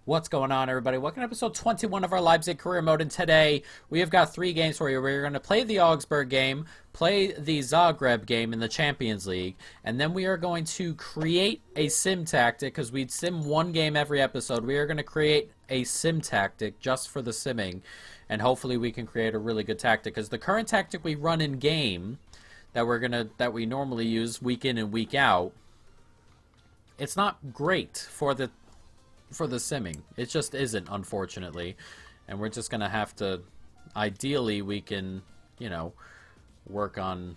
What's going on, everybody? Welcome to episode 21 of our Leipzig career mode, and today we have got 3 games for you. We're going to play the Augsburg game, play the Zagreb game in the Champions League, and then we are going to create a sim tactic, because we'd sim one game every episode. We are going to create a sim tactic just for the simming, and hopefully we can create a really good tactic, because the current tactic we run in game that we normally use week in and week out, it's not great for the simming. It just isn't, unfortunately. And we're just going to have to, ideally, we can, work on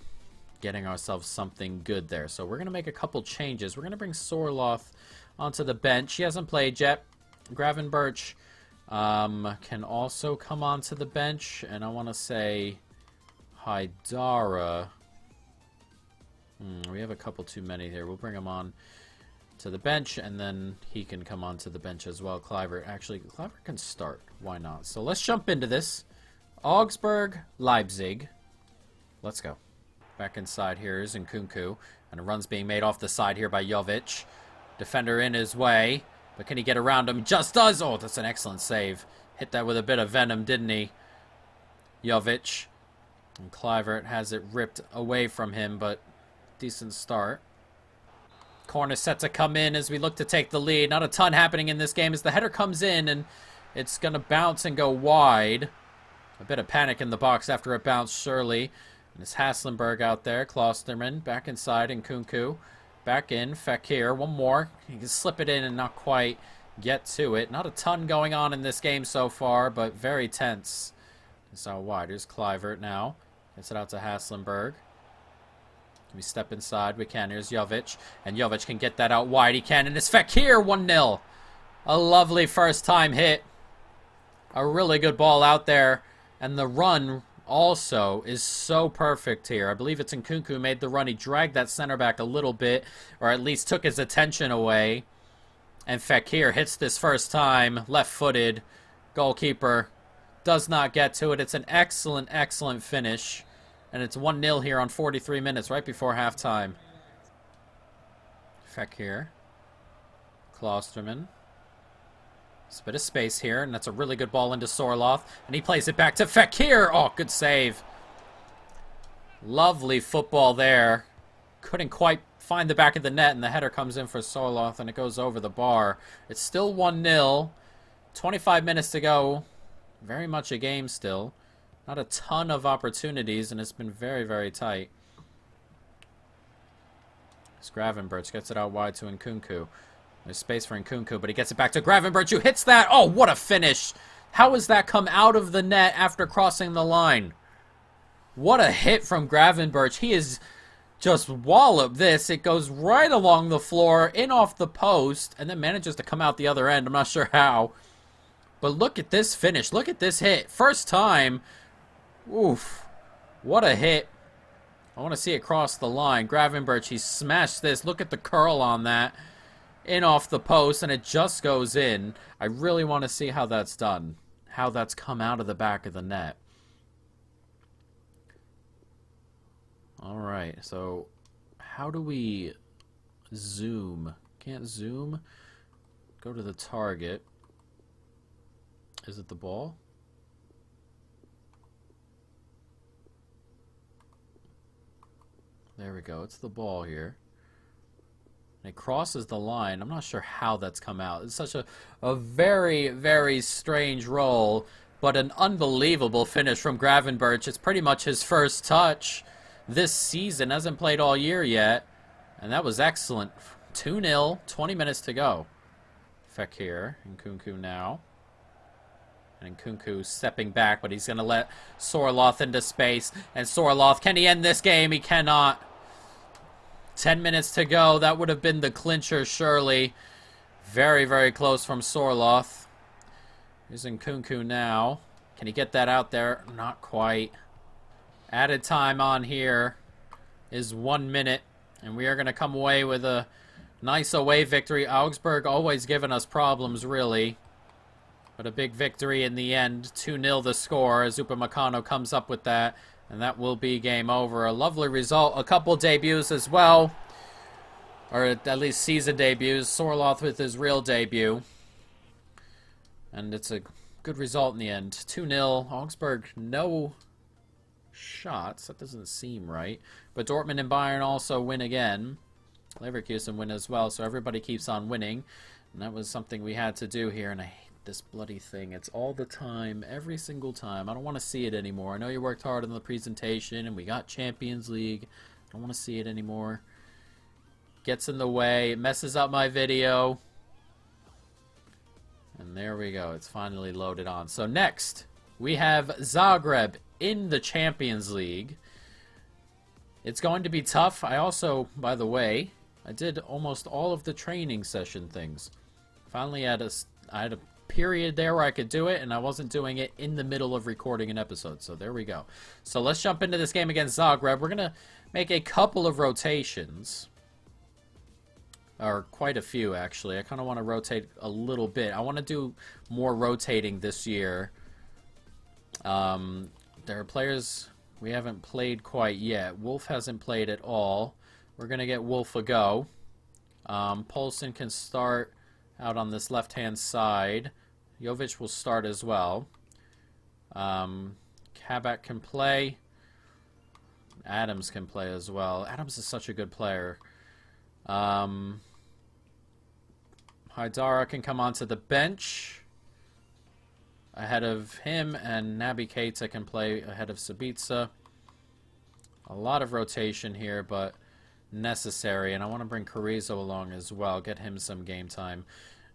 getting ourselves something good there. So we're going to make a couple changes. We're going to bring Sorloth onto the bench. He hasn't played yet. Gravenberch can also come onto the bench. And I want to say Haidara. We have a couple too many here. We'll bring him on to the bench, and then he can come onto the bench as well. Actually, Cliver can start. Why not? So let's jump into this. Augsburg, Leipzig. Let's go. Back inside here is Nkunku, and a run's being made off the side here by Jovic. Defender in his way, but can he get around him? Just does! Oh, that's an excellent save. Hit that with a bit of venom, didn't he? Jovic. And Clivert has it ripped away from him, but decent start. Corner set to come in as we look to take the lead. Not a ton happening in this game as the header comes in, and it's going to bounce and go wide. A bit of panic in the box after it bounced, surely. And it's Haslenberg out there. Klosterman back inside, and Nkunku back in. Fekir, one more. He can slip it in and not quite get to it. Not a ton going on in this game so far, but very tense. It's out wide. Here's Clivert now. Gets it out to Haslenberg. We step inside. We can. Here's Jovic. And Jovic can get that out wide. He can. And it's Fekir. 1-0. A lovely first time hit. A really good ball out there. And the run also is so perfect here. I believe it's Nkunku made the run. He dragged that center back a little bit. Or at least took his attention away. And Fekir hits this first time. Left-footed. Goalkeeper does not get to it. It's an excellent, excellent finish. And it's 1-0 here on 43 minutes, right before halftime. Fekir. Klosterman. There's a bit of space here, and that's a really good ball into Sorloth. And he plays it back to Fekir. Oh, good save. Lovely football there. Couldn't quite find the back of the net, and the header comes in for Sorloth, and it goes over the bar. It's still 1-0. 25 minutes to go. Very much a game still. Not a ton of opportunities, and it's been very, very tight. Gravenberch gets it out wide to Nkunku. There's space for Nkunku, but he gets it back to Gravenberch, who hits that. Oh, what a finish. How has that come out of the net after crossing the line? What a hit from Gravenberch. He is just walloped this. It goes right along the floor, in off the post, and then manages to come out the other end. I'm not sure how. But look at this finish. Look at this hit. First time. Oof. What a hit. I want to see it cross the line. Gravenberch, he smashed this. Look at the curl on that. In off the post, and it just goes in. I really want to see how that's done. How that's come out of the back of the net. Alright, so how do we zoom? Can't zoom? Go to the target. Is it the ball? There we go. It's the ball here. And it crosses the line. I'm not sure how that's come out. It's such a very, very strange roll, but an unbelievable finish from Gravenberch. It's pretty much his first touch this season. Hasn't played all year yet. And that was excellent. 2-0, 20 minutes to go. Fekir, Nkunku now. And Nkunku stepping back, but he's going to let Sorloth into space. And Sorloth, can he end this game? He cannot. 10 minutes to go. That would have been the clincher, surely. Very, very close from Sorloth. Here's Nkunku now. Can he get that out there? Not quite. Added time on here is 1 minute. And we are going to come away with a nice away victory. Augsburg always giving us problems, really. But a big victory in the end. 2-0 the score as Upamecano comes up with that. And that will be game over. A lovely result. A couple debuts as well. or at least season debuts. Sorloth with his real debut. And it's a good result in the end. 2-0. Augsburg, no shots. That doesn't seem right. But Dortmund and Bayern also win again. Leverkusen win as well, so everybody keeps on winning. And that was something we had to do here, and I hate this bloody thing. It's all the time, every single time. I don't want to see it anymore. I know you worked hard on the presentation, and we got Champions League. I don't want to see it anymore. Gets in the way. It messes up my video. And there we go. It's finally loaded on. So next, we have Zagreb in the Champions League. It's going to be tough. I also, by the way, I did almost all of the training session things. Finally had I had a period there where I could do it, and I wasn't doing it in the middle of recording an episode. So there we go. So let's jump into this game against Zagreb. We're going to make a couple of rotations. Or quite a few, actually. I kind of want to rotate a little bit. I want to do more rotating this year. There are players we haven't played quite yet. Wolf hasn't played at all. We're going to get Wolf a go. Poulsen can start out on this left-hand side. Jovic will start as well. Kabak can play. Adams can play as well. Adams is such a good player. Haidara can come onto the bench ahead of him, and Naby Keita can play ahead of Sabitzer. A lot of rotation here, but necessary, and I want to bring Carrizo along as well, get him some game time,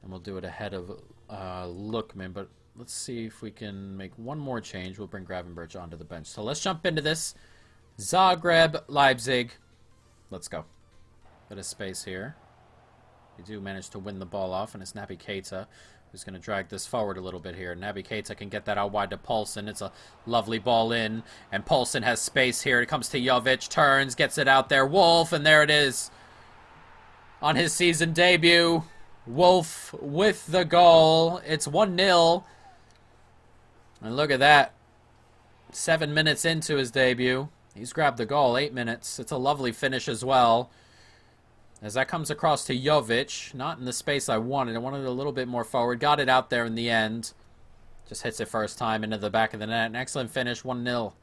and we'll do it ahead of Lookman, but let's see if we can make one more change. We'll bring Gravenberch onto the bench. So let's jump into this. Zagreb, Leipzig. Let's go. Bit of space here. We do manage to win the ball off, and it's Naby Keita who's going to drag this forward a little bit here. Naby Keita can get that out wide to Poulsen. It's a lovely ball in, and Poulsen has space here. It comes to Jovic, turns, gets it out there. Wolf, and there it is. On his season debut, Wolf with the goal. It's 1-0. And look at that. 7 minutes into his debut. He's grabbed the goal, 8 minutes. It's a lovely finish as well. As that comes across to Jovic, not in the space I wanted. I wanted it a little bit more forward. Got it out there in the end. Just hits it first time into the back of the net. An excellent finish, 1-0.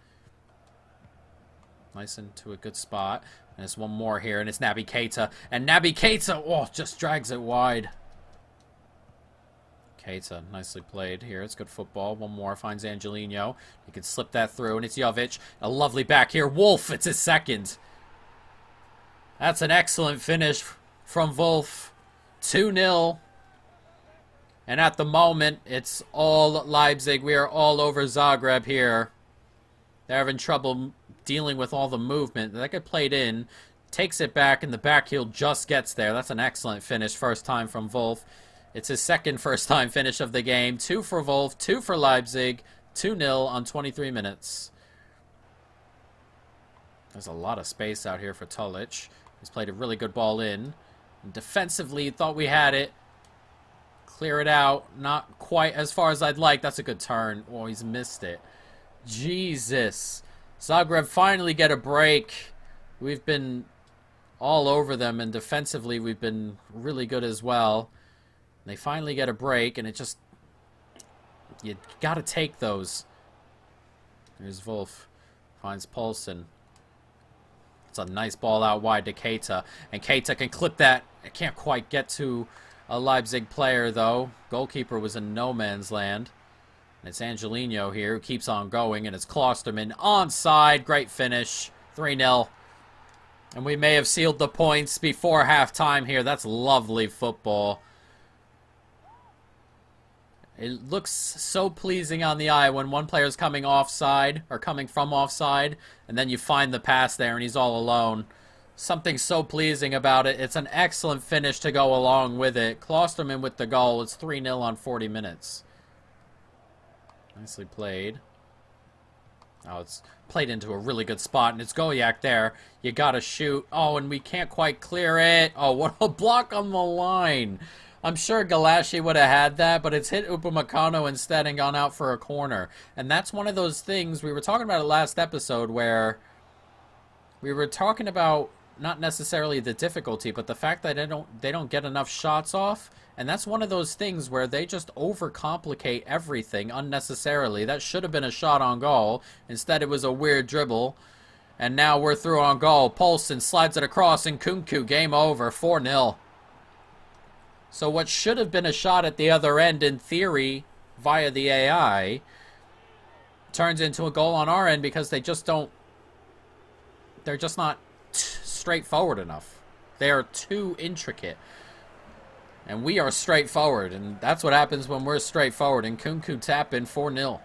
Nice into a good spot. And there's one more here, and it's Naby Keita. And Naby Keita, oh, just drags it wide. Keita, nicely played here. It's good football. One more, finds Angelino. He can slip that through, and it's Jovic. A lovely back here. Wolf, it's his second. That's an excellent finish from Wolf. 2-0. And at the moment, it's all Leipzig. We are all over Zagreb here. They're having trouble dealing with all the movement. That get played in. Takes it back, and the back heel just gets there. That's an excellent finish. First time from Wolf. It's his second first-time finish of the game. 2 for Wolf, 2 for Leipzig. 2-0 on 23 minutes. There's a lot of space out here for Tolic. He's played a really good ball in. And defensively, thought we had it. Clear it out. Not quite as far as I'd like. That's a good turn. Oh, he's missed it. Jesus. Zagreb finally get a break. We've been all over them, and defensively we've been really good as well. They finally get a break, and it just... You got to take those. Here's Wolf. Finds Poulsen. It's a nice ball out wide to Keita. And Keita can clip that. It can't quite get to a Leipzig player, though. Goalkeeper was in no man's land. And it's Angelino here who keeps on going. And it's Klosterman onside. Great finish. 3-0. And we may have sealed the points before halftime here. That's lovely football. It looks so pleasing on the eye when one player's coming offside, or coming from offside, and then you find the pass there and he's all alone. Something so pleasing about it. It's an excellent finish to go along with it. Klosterman with the goal. It's 3-0 on 40 minutes. Nicely played. Oh, it's played into a really good spot, and it's Goyak there. You gotta shoot. Oh, and we can't quite clear it. Oh, what a block on the line. I'm sure Galashi would have had that, but it's hit Upamecano instead and gone out for a corner. And that's one of those things, we were talking about it last episode, where we were talking about not necessarily the difficulty, but the fact that they don't get enough shots off. And that's one of those things where they just overcomplicate everything unnecessarily. That should have been a shot on goal. Instead, it was a weird dribble. And now we're through on goal. Poulsen slides it across, and Kunku, game over, 4-0. So what should have been a shot at the other end, in theory, via the AI, turns into a goal on our end because they just don't... They're just not straightforward enough. They are too intricate. And we are straightforward, and that's what happens when we're straightforward. And Kunku tap in, 4-0.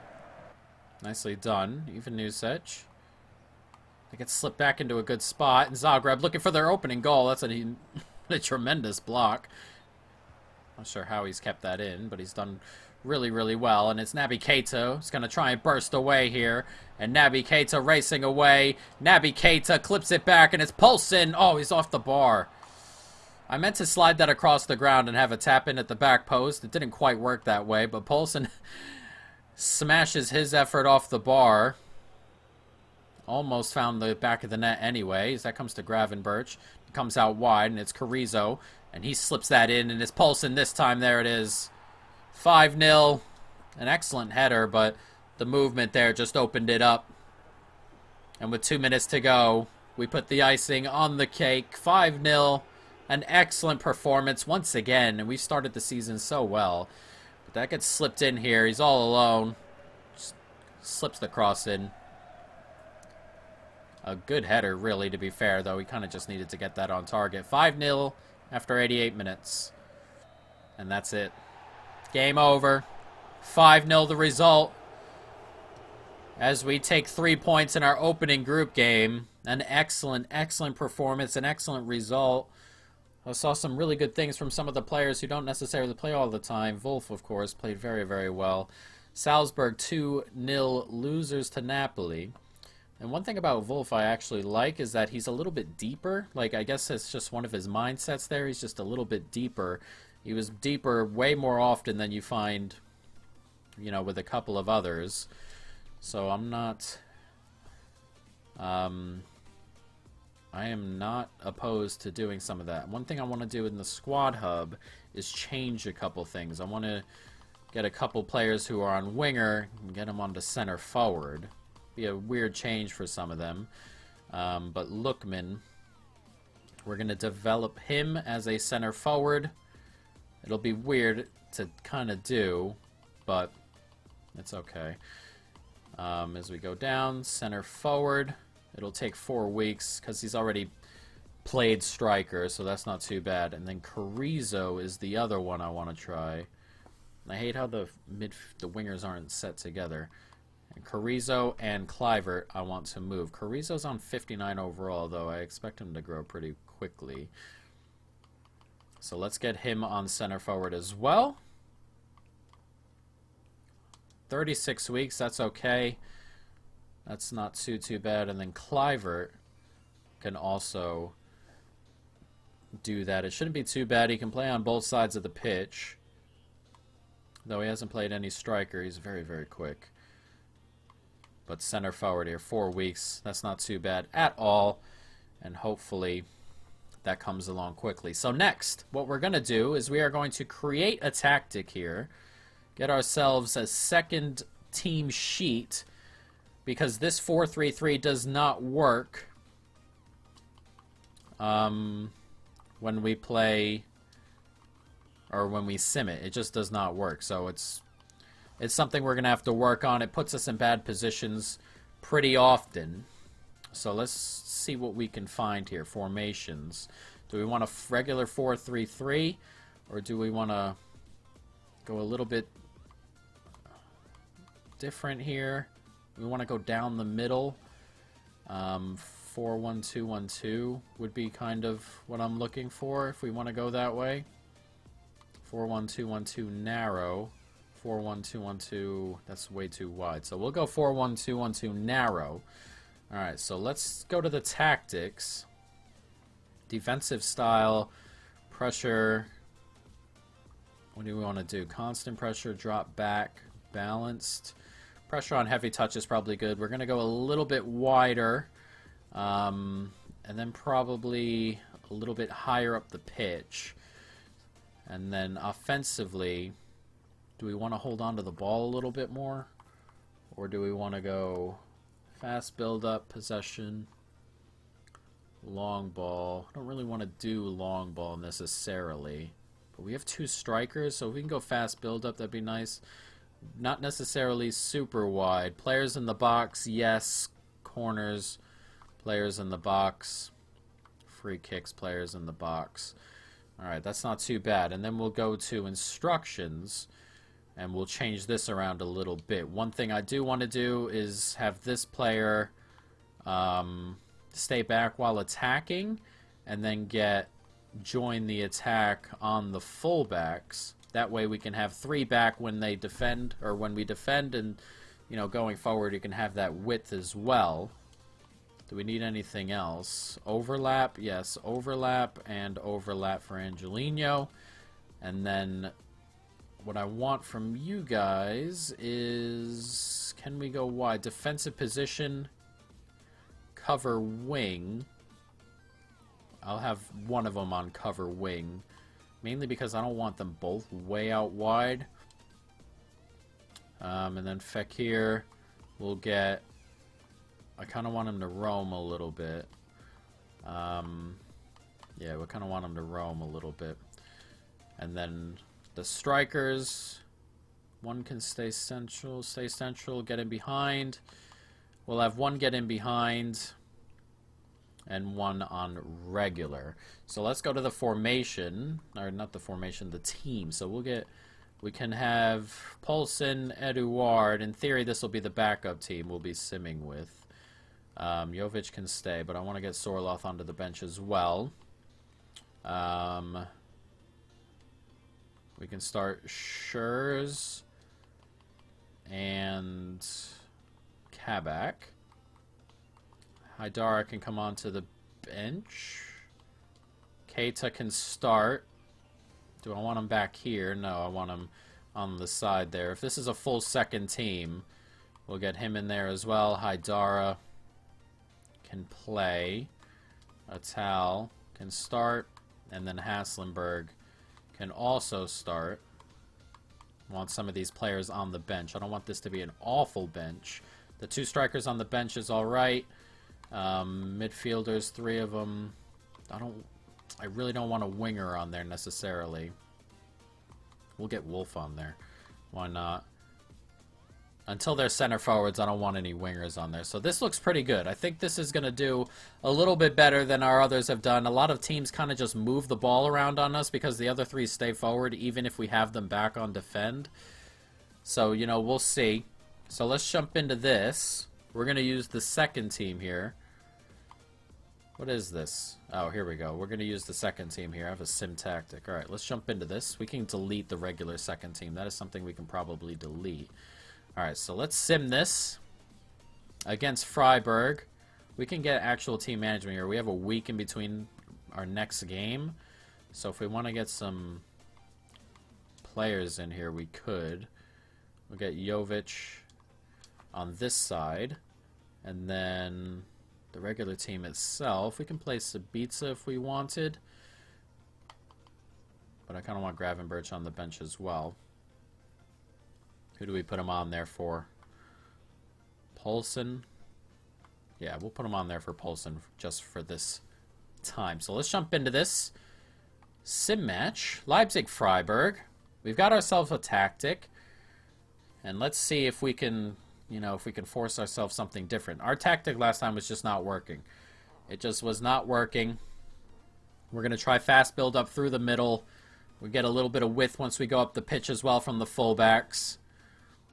Nicely done. Even Nusec. They get slipped back into a good spot. And Zagreb looking for their opening goal. That's a tremendous block. Not sure how he's kept that in, but he's done really, really well. And it's Naby Keita who's going to try and burst away here. And Naby Keita racing away. Naby Keita clips it back, and it's Poulsen. Oh, he's off the bar. I meant to slide that across the ground and have a tap in at the back post. It didn't quite work that way, but Poulsen smashes his effort off the bar. Almost found the back of the net anyways. That comes to Gravenberch. It comes out wide, and it's Carrizo. And he slips that in, and it's Poulsen this time. There it is. 5-0. An excellent header, but the movement there just opened it up. And with 2 minutes to go, we put the icing on the cake. 5-0. An excellent performance once again, and we started the season so well. But that gets slipped in here. He's all alone. Just slips the cross in. A good header, really, to be fair, though. He kind of just needed to get that on target. 5-0 after 88 minutes. And that's it. Game over. 5-0 the result. As we take 3 points in our opening group game. An excellent, excellent performance. An excellent result. I saw some really good things from some of the players who don't necessarily play all the time. Wolf, of course, played very, very well. Salzburg 2-0 losers to Napoli. And one thing about Wolf I actually like is that he's a little bit deeper. Like, I guess it's just one of his mindsets there. He's just a little bit deeper. He was deeper way more often than you find, you know, with a couple of others. So I'm not... I am not opposed to doing some of that. One thing I want to do in the squad hub is change a couple things. I want to get a couple players who are on winger and get them onto center forward. Be a weird change for some of them. But Lookman, we're going to develop him as a center forward. It'll be weird to kind of do, but it's okay. As we go down, center forward. It'll take 4 weeks because he's already played striker, so that's not too bad. And then Carrizo is the other one I want to try. I hate how the wingers aren't set together. And Carrizo and Kluivert I want to move. Carrizo's on 59 overall, though. I expect him to grow pretty quickly. So let's get him on center forward as well. 36 weeks, that's okay. That's not too bad. And then Kluivert can also do that. It shouldn't be too bad. He can play on both sides of the pitch. Though he hasn't played any striker. He's very, very quick. But center forward here, 4 weeks. That's not too bad at all. And hopefully that comes along quickly. So next, what we're going to do is we are going to create a tactic here. Get ourselves a second team sheet. Because this 4-3-3 does not work when we play or when we sim it. It just does not work. So it's something we're going to have to work on. It puts us in bad positions pretty often. So let's see what we can find here. Formations. Do we want a regular 4-3-3 or do we want to go a little bit different here? We want to go down the middle. 4-1-2-1-2 would be kind of what I'm looking for if we want to go that way. 4-1-2-1-2 narrow. 4-1-2-1-2, that's way too wide. So we'll go 4-1-2-1-2 narrow. Alright, so let's go to the tactics. Defensive style, pressure. What do we want to do? Constant pressure, drop back, balanced. Pressure on heavy touch is probably good. We're going to go a little bit wider. and then probably a little bit higher up the pitch. And then offensively, do we want to hold on to the ball a little bit more? Or do we want to go fast build-up, possession, long ball? I don't really want to do long ball necessarily. But we have 2 strikers, so if we can go fast build-up, that'd be nice. Not necessarily super wide. Players in the box, yes. Corners, players in the box. Free kicks, players in the box. Alright, that's not too bad. And then we'll go to instructions, and we'll change this around a little bit. One thing I do want to do is have this player stay back while attacking, and then join the attack on the fullbacks. That way we can have 3 back when they defend, or when we defend, and going forward you can have that width as well. Do we need anything else? Overlap, yes, overlap and overlap for Angelino. And then what I want from you guys is, can we go wide? Defensive position, cover wing. I'll have one of them on cover wing. Mainly because I don't want them both way out wide. And then Fekir will get... I kind of want him to roam a little bit. Yeah, we kind of want him to roam a little bit. And then the strikers... One can stay central, get in behind. We'll have one get in behind and one on regular. So let's go to the formation, or not the formation, the team. So we can have Poulsen, Eduard. In theory, this will be the backup team we'll be simming with. Jovic can stay, but I want to get Sorloth onto the bench as well. We can start Schurz and Kabak. Haidara can come onto the bench. Keita can start. Do I want him back here? No, I want him on the side there. If this is a full second team, we'll get him in there as well. Haidara can play. Atal can start. And then Haslenberg can also start. I want some of these players on the bench. I don't want this to be an awful bench. The 2 strikers on the bench is alright. Midfielders, 3 of them. I really don't want a winger on there necessarily. We'll get Wolf on there. Why not? Until they're center forwards, I don't want any wingers on there. So this looks pretty good. I think this is going to do a little bit better than our others have done. A lot of teams kind of just move the ball around on us because the other 3 stay forward, even if we have them back on defend. So, we'll see. So let's jump into this. We're going to use the second team here. What is this? Oh, here we go. We're going to use the second team here. I have a sim tactic. All right, let's jump into this. We can delete the regular second team. That is something we can probably delete. All right, so let's sim this against Freiburg. We can get actual team management here. We have a week in between our next game. So if we want to get some players in here, we could. We'll get Jovic on this side. And then the regular team itself, we can play Sabitzer if we wanted. But I kind of want Gravenberch on the bench as well. Who do we put him on there for? Poulsen. Yeah, we'll put him on there for Poulsen just for this time. So let's jump into this sim match. Leipzig, Freiburg. We've got ourselves a tactic. And let's see if we can, if we can force ourselves something different. Our tactic last time was just not working. It just was not working. We're going to try fast build up through the middle. We get a little bit of width once we go up the pitch as well from the fullbacks,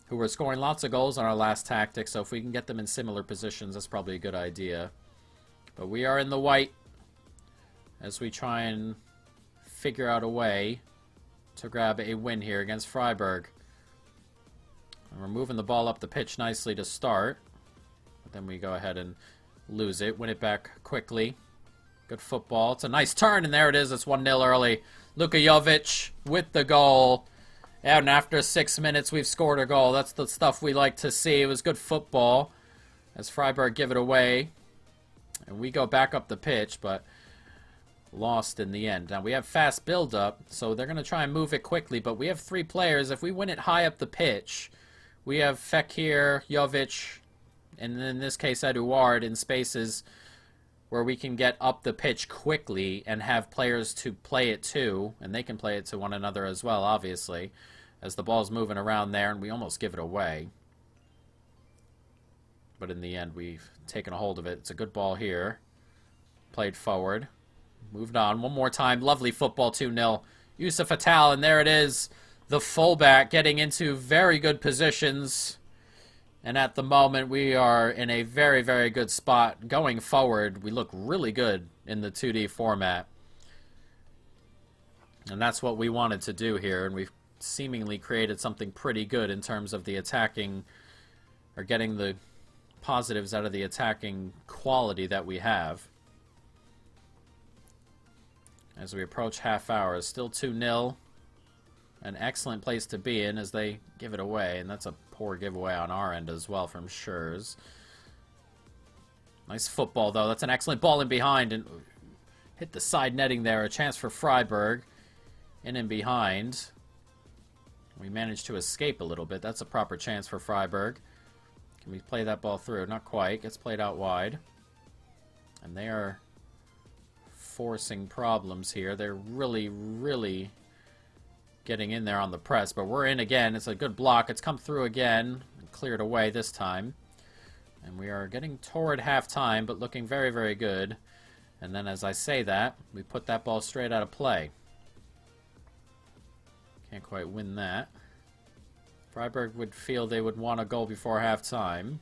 who were scoring lots of goals on our last tactic. So if we can get them in similar positions, that's probably a good idea. But we are in the white as we try and figure out a way to grab a win here against Freiburg. And we're moving the ball up the pitch nicely to start. But then we go ahead and lose it. Win it back quickly. Good football. It's a nice turn, and there it is. It's 1-0 early. Luka Jovic with the goal. And after 6 minutes, we've scored a goal. That's the stuff we like to see. It was good football as Freiburg give it away. And we go back up the pitch, but lost in the end. Now, we have fast build-up, so they're going to try and move it quickly, but we have 3 players. If we win it high up the pitch, we have Fekir, Jovic, and in this case, Eduard in spaces where we can get up the pitch quickly and have players to play it to, and they can play it to one another as well, obviously, as the ball's moving around there, and we almost give it away. But in the end, we've taken a hold of it. It's a good ball here. Played forward. Moved on. One more time. Lovely football, 2-0. Yusuf Atal, and there it is. The fullback getting into very good positions. And at the moment, we are in a very, very good spot. Going forward, we look really good in the 2D format. And that's what we wanted to do here. And we've seemingly created something pretty good in terms of the attacking, or getting the positives out of the attacking quality that we have. As we approach half hour, still 2-0. An excellent place to be in as they give it away, and that's a poor giveaway on our end as well from Schurz. Nice football, though. That's an excellent ball in behind, and hit the side netting there. A chance for Freiburg. In and behind. We managed to escape a little bit. That's a proper chance for Freiburg. Can we play that ball through? Not quite. Gets played out wide. And they are forcing problems here. They're really, really getting in there on the press. But we're in again. It's a good block. It's come through again. And cleared away this time. And we are getting toward halftime, but looking very, very good. And then as I say that, we put that ball straight out of play. Can't quite win that. Freiburg would feel they would want a goal before halftime.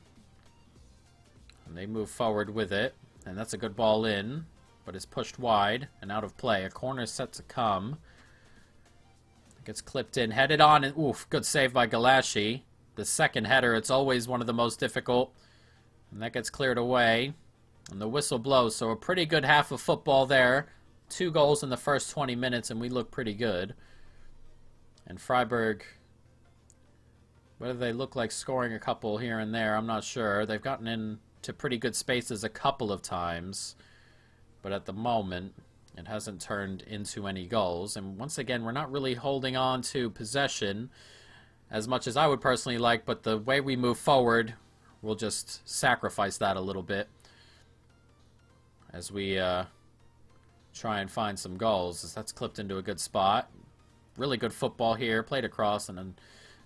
And they move forward with it. And that's a good ball in. But it's pushed wide and out of play. A corner set to come. Gets clipped in. Headed on. And oof, good save by Galashi. The second header, it's always one of the most difficult. And that gets cleared away. And the whistle blows. So a pretty good half of football there. 2 goals in the first 20 minutes. And we look pretty good. And Freiburg, whether they look like scoring a couple here and there, I'm not sure. They've gotten into pretty good spaces a couple of times. But at the moment, it hasn't turned into any goals. And once again, we're not really holding on to possession as much as I would personally like. But the way we move forward, we'll just sacrifice that a little bit as we try and find some goals. As that's clipped into a good spot. Really good football here. Played across and then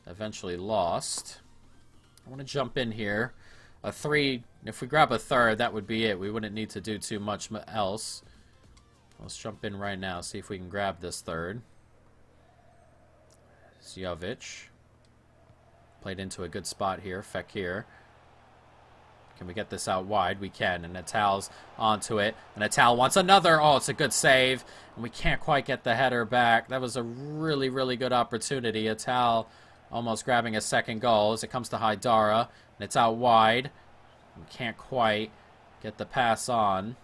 eventually lost. I want to jump in here. A 3, if we grab a third, that would be it. We wouldn't need to do too much else. Let's jump in right now, see if we can grab this third. Jovic. Played into a good spot here. Fekir. Can we get this out wide? We can. And Atal's onto it. And Atal wants another. Oh, it's a good save. And we can't quite get the header back. That was a really, really good opportunity. Atal almost grabbing a second goal as it comes to Haidara. And it's out wide. We can't quite get the pass on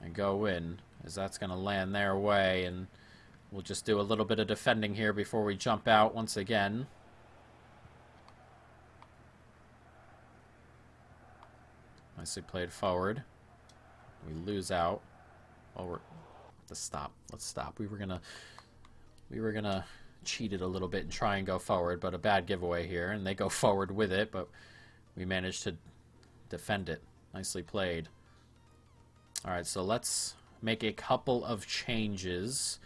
and go in, as that's going to land their way. And we'll just do a little bit of defending here before we jump out once again. Nicely played forward. We lose out. Oh, we're to stop. Let's stop. We were gonna cheat it a little bit and try and go forward, but a bad giveaway here, and they go forward with it, but we managed to defend it. Nicely played. All right, so let's make a couple of changes.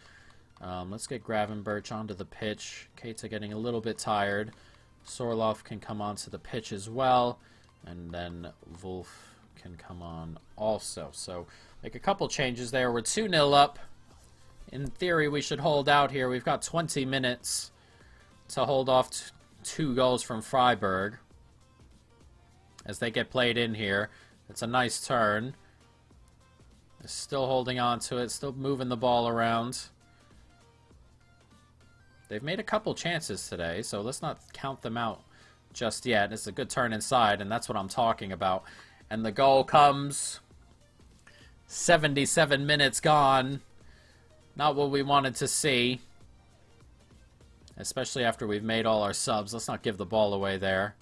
Let's get Gravenberch onto the pitch. Keita getting a little bit tired. Sorloth can come onto the pitch as well. And then Wolf can come on also. So make a couple changes there. We're 2-0 up. In theory, we should hold out here. We've got 20 minutes to hold off 2 goals from Freiburg as they get played in here. It's a nice turn. They're still holding on to it, still moving the ball around. They've made a couple chances today, so let's not count them out just yet. It's a good turn inside, and that's what I'm talking about. And the goal comes 77 minutes gone. Not what we wanted to see, especially after we've made all our subs. Let's not give the ball away there.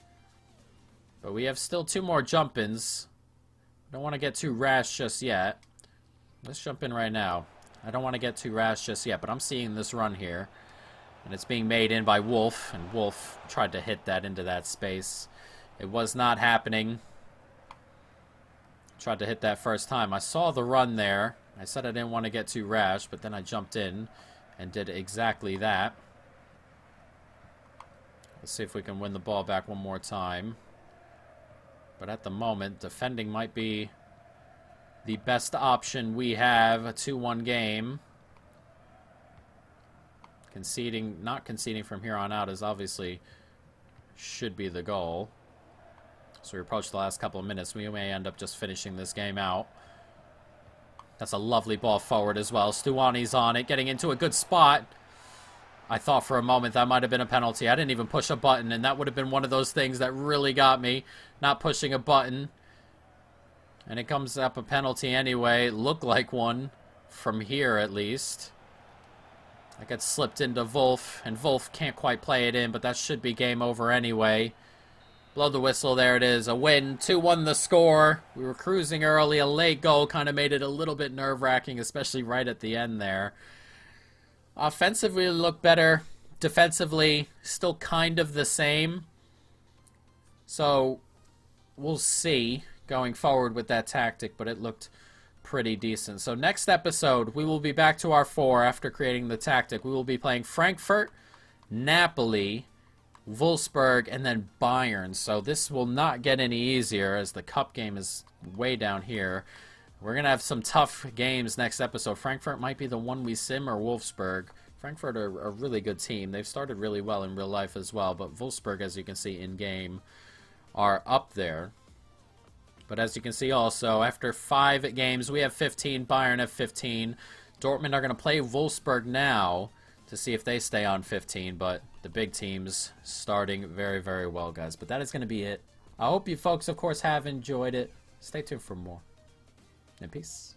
But we have still 2 more jump-ins Don't want to get too rash just yet. Let's jump in right now. I don't want to get too rash just yet, but I'm seeing this run here. And it's being made in by Wolf, and Wolf tried to hit that into that space. It was not happening. Tried to hit that first time. I saw the run there. I said I didn't want to get too rash, but then I jumped in and did exactly that. Let's see if we can win the ball back one more time. But at the moment, defending might be the best option we have. A 2-1 game. Conceding, not conceding from here on out is obviously should be the goal. So we approach the last couple of minutes. We may end up just finishing this game out. That's a lovely ball forward as well. Stuani's on it, getting into a good spot. I thought for a moment that might have been a penalty. I didn't even push a button, and that would have been one of those things that really got me, not pushing a button. And it comes up a penalty anyway. Looked like one from here at least. That gets slipped into Wolf, and Wolf can't quite play it in, but that should be game over anyway. Blow the whistle, there it is. A win, 2-1 the score. We were cruising early. A late goal kind of made it a little bit nerve-wracking, especially right at the end there. Offensively, we look better. Defensively, still kind of the same. So, we'll see going forward with that tactic, but it looked pretty decent. So next episode, we will be back to our 4 after creating the tactic. We will be playing Frankfurt, Napoli, Wolfsburg, and then Bayern. So this will not get any easier as the cup game is way down here. We're going to have some tough games next episode. Frankfurt might be the one we sim, or Wolfsburg. Frankfurt are a really good team. They've started really well in real life as well, but Wolfsburg, as you can see in-game, are up there. But as you can see also, after 5 games, we have 15. Bayern have 15. Dortmund are going to play Wolfsburg now to see if they stay on 15. But the big teams starting very, very well, guys. But that is going to be it. I hope you folks, of course, have enjoyed it. Stay tuned for more. And peace.